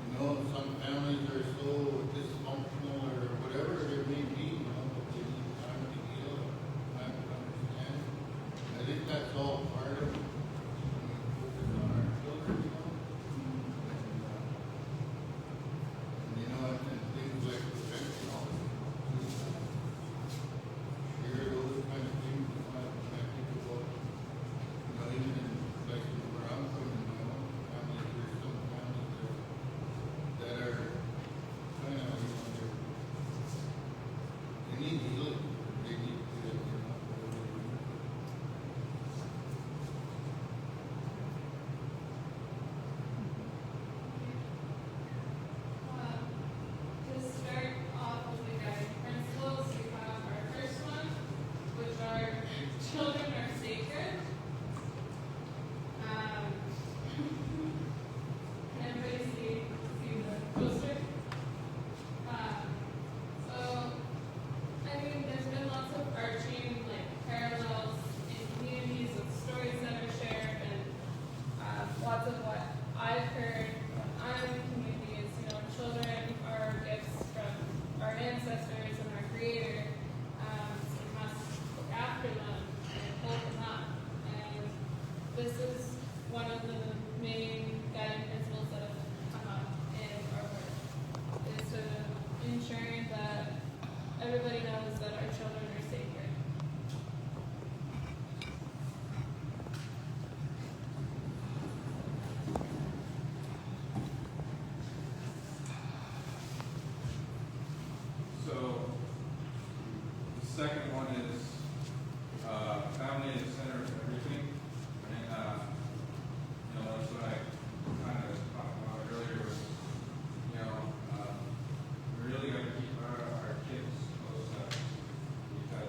You know, some families are so dysfunctional or whatever it may be, you know, but they need time to heal, time to understand. I think that's all part of, when we focus on our children, you know. And, you know, and things like prevention, all this. Share those kind of things, you know, when I think about, you know, even in places where I'm from, you know, families, there's some families that are kind of, you know, they need healing, they need to, you know, To start off with the guiding principles, we have our first one, which are children are sacred. Can everybody see the poster? So, I mean, there's been lots of arching, like, parallels in communities with stories that are shared, and lots of what I've heard when I'm in communities, you know, children are gifts from our ancestors and our Creator, so we must look after them and hold them up. And this is one of the main guiding principles that have come up in our work, is to ensure that everybody knows that our children are sacred. So, the second one is, family is the center of everything. And, you know, that's what I kind of talked about earlier was, you know, we really got to keep our kids close up because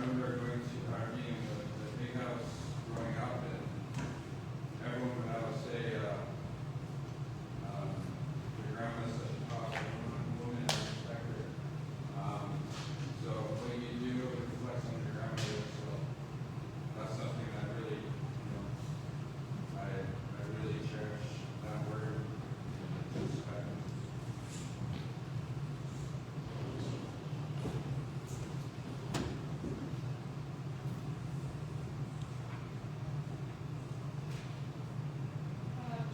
remember going to our meeting, the big house growing up, and everyone would always say, your grandma's such a powerful woman, I respect her. So what you do reflects on your grandmother, so that's something I really, I really cherish that word and respect.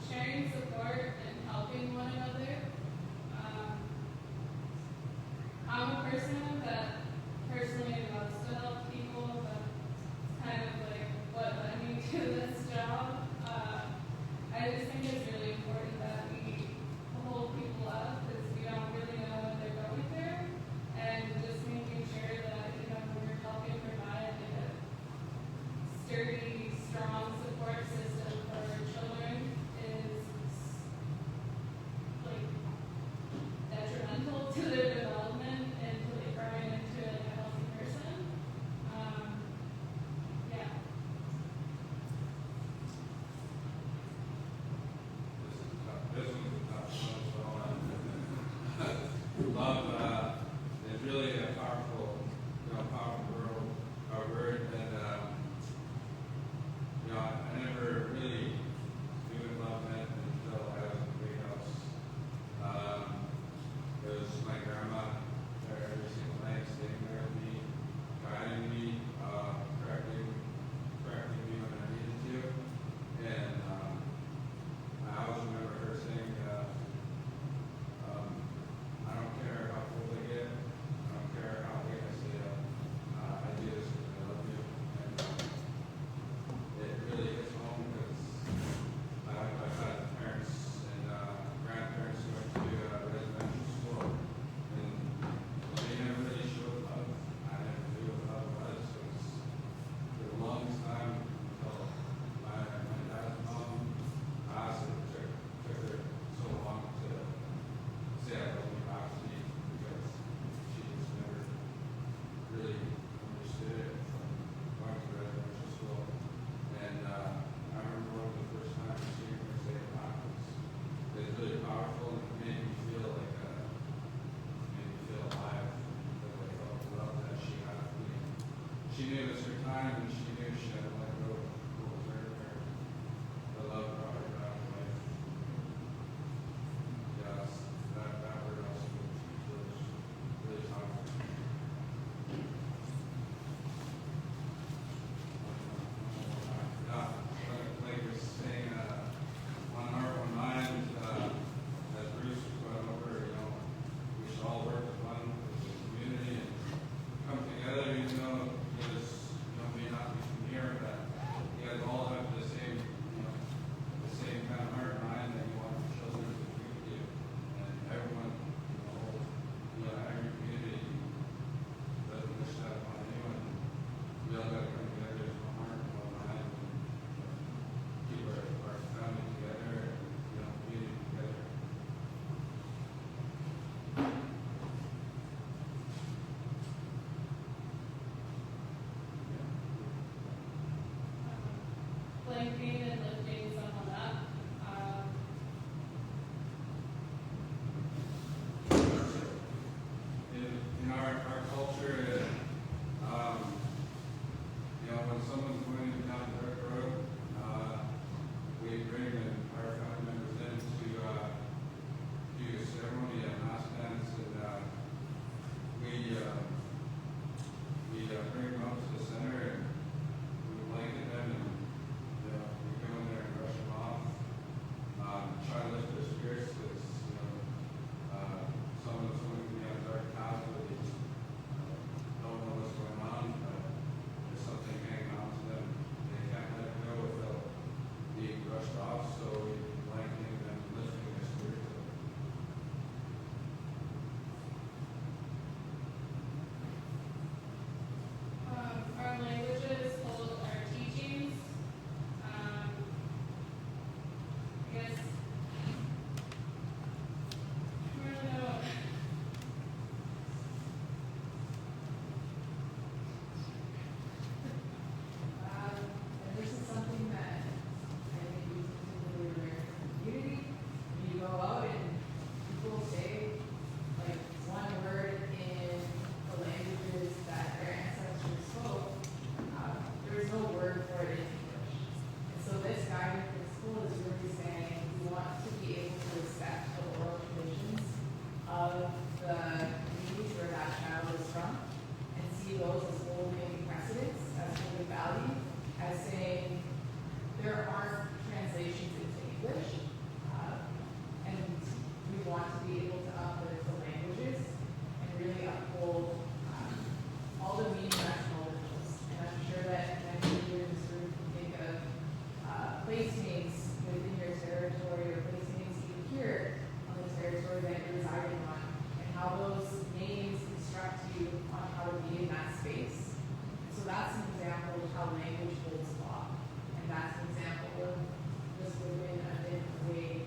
Sharing support and helping one another. I'm a person that personally loves to help people, but it's kind of like what led me to this job. I just think it's really important that we hold people up because we don't really know what they're going through, and just making sure that we're helping provide like a sturdy, strong support system for our children is like detrimental to their development and to like growing into like a healthy person. Yeah. This one's a tough one, so love is really a powerful, word, and I never really knew what love meant until I was in the big house. It was my grandma there every single night, staying there with me, guiding me, correcting me when I needed to, and I always remember her saying, I don't care how old I get, I don't care how late I stay up, I do this because I love you. And it really hits home because I've had parents and grandparents who went to residential school, and they never really showed love. I never knew what love was. It was for the longest time until my dad's mom passed. It took her so long to say I love you back to me because she just never really understood it from going to residential school. And I remember one of the first times seeing her say it back was really powerful, and it made me feel like made me feel alive because I felt the love that she had for me. She knew it was her time, and she knew she had to let go of what was hurting her. The love brought her back to life. Yes, that word also was really powerful. Like you're saying, one heart, one mind, as Bruce was going over, we should all work as one as a community and come together, even though may not be from here, but instruct you on how to be in that space. So that's an example of how language holds law. And that's an example of this within a different way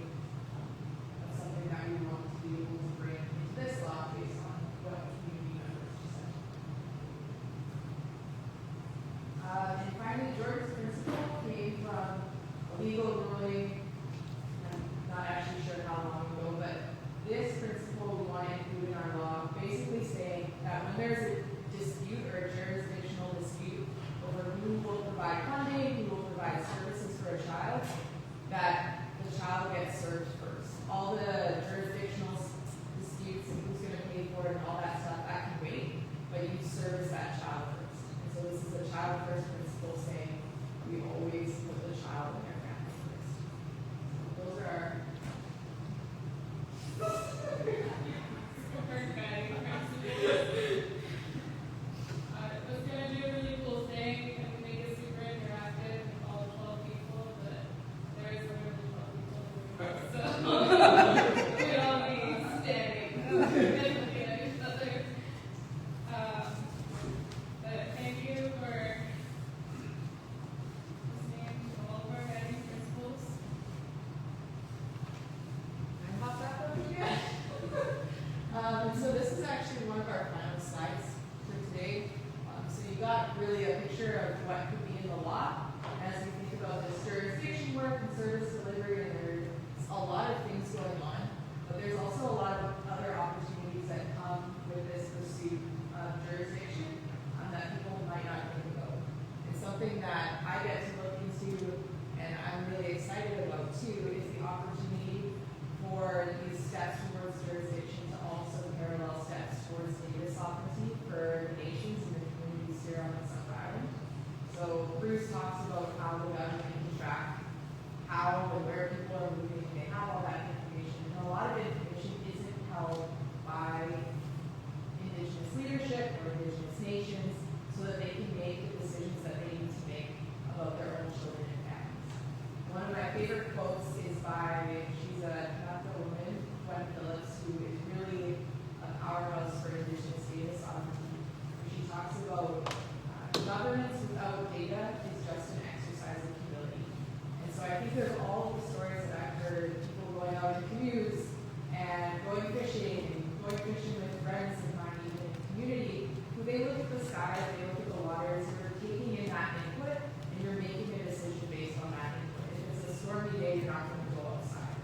of something that we want to be able to bring into this law based on what community members just said. And finally, George's principle came from a legal ruling. I'm not actually sure how long ago, but this principle we want to include in our law, basically saying that when there's a dispute or a jurisdictional dispute over who will provide funding, who will provide services for a child, that the child gets served first. All the jurisdictional disputes and who's going to pay for it and all that stuff, that can wait, but you service that child first. And so this is a child first principle saying we always put the child and their family first. Those are our It was gonna be a really cool thing and make it super interactive with all 12 people, but there is literally 12 people so we all be standing and looking at each other. But thank you for listening to all of our guiding principles. I'm not that one yet. And so this is actually one of our final slides for today. So you got really a picture of what could be in the law as we think about this jurisdiction work and service delivery, and there's a lot of things going on, but there's also a lot of other opportunities that come with this pursuit of jurisdiction that people might not think about. And something that I get to look into and I'm really excited about too is the opportunity for these steps towards jurisdiction to also parallel steps towards data sovereignty for nations and the communities here on the South Island. So Bruce talks about how the government can track how and where people are moving. They have all that information. And a lot of information isn't held by Indigenous leadership or Indigenous nations so that they can make the decisions that they need to make about their own children and families. One of my favorite quotes is by, she's a Canada woman, Gwen Phillips, who is really a powerhouse for Indigenous data sovereignty. She talks about governance without data is just an exercise in humility. And so I think there's all the stories that I've heard, people going out in canoes and going fishing with friends and finding in the community, who they look at the sky, they look at the waters, you're taking in that input, and you're making a decision based on that input. If it's a stormy day, you're not going to go outside.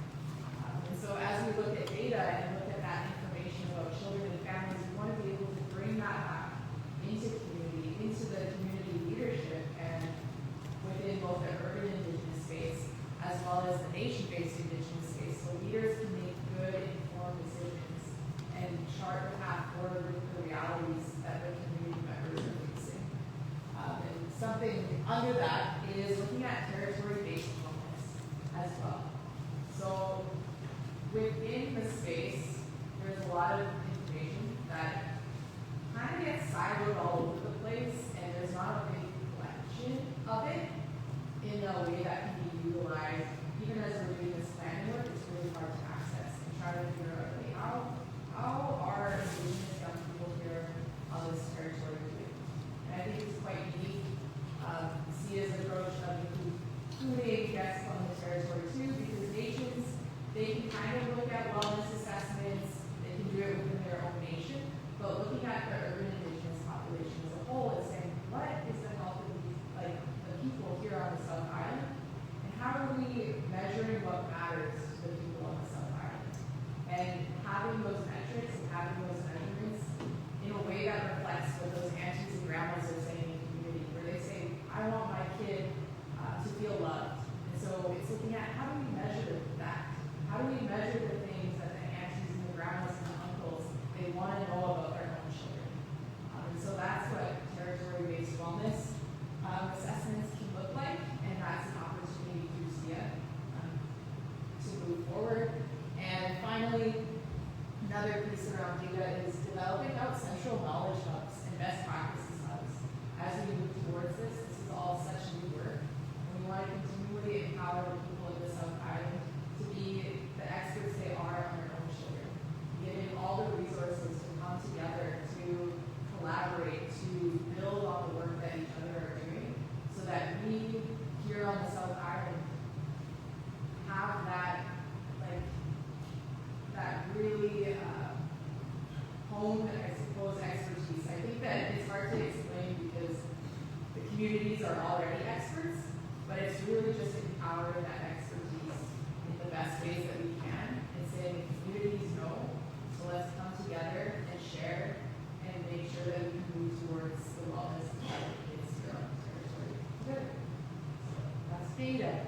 And so as we look at data and look at that information about children and families, we want to be able to bring that back into community, into the community leadership, and within both the urban Indigenous space as well as the nation-based Indigenous space, so leaders can make good, informed decisions and chart the path forward with the realities that the community members are facing. And something under that is looking at territory-based wellness as well. So within the space, there's a lot of information that kind of gets siloed all over the place, and there's not a big collection of it in a way that can be utilized. Even as we're doing this planning work, it's really hard to access and try to figure out, okay, how are Indigenous young people here on this territory doing? And I think it's quite unique. SIIA's approach of including guests on the territory too, because nations, they can kind of look at wellness assessments, they can do it within their own nation, but looking at the urban Indigenous population as a whole is saying, what is the health of these, like the people here on the South Island, and how are we measuring what matters to the people on the South Island, and having those metrics and having those measurements in a way that reflects what those aunties and grandmas are saying in the community, where they say, I want my kid to feel loved. And so it's looking at how do we measure that? How do we measure the things that the aunties and the grandmas and the uncles, they want to know about their own children? And so that's what territory-based wellness assessments can look like, and that's an opportunity through SIIA to move forward. And finally, another piece around data is developing out central knowledge hubs and best practices hubs. As we move towards this is all such new work, and we want to continually empower the people of the South Island to be the experts they are on their own children, giving all the resources to come together hone, I suppose, expertise. I think that it's hard to explain because the communities are already experts, but it's really just empowering that expertise in the best ways that we can and saying the communities know, so let's come together and share and make sure that we can move towards the wellness of our kids here on the territory. Good. So that's data.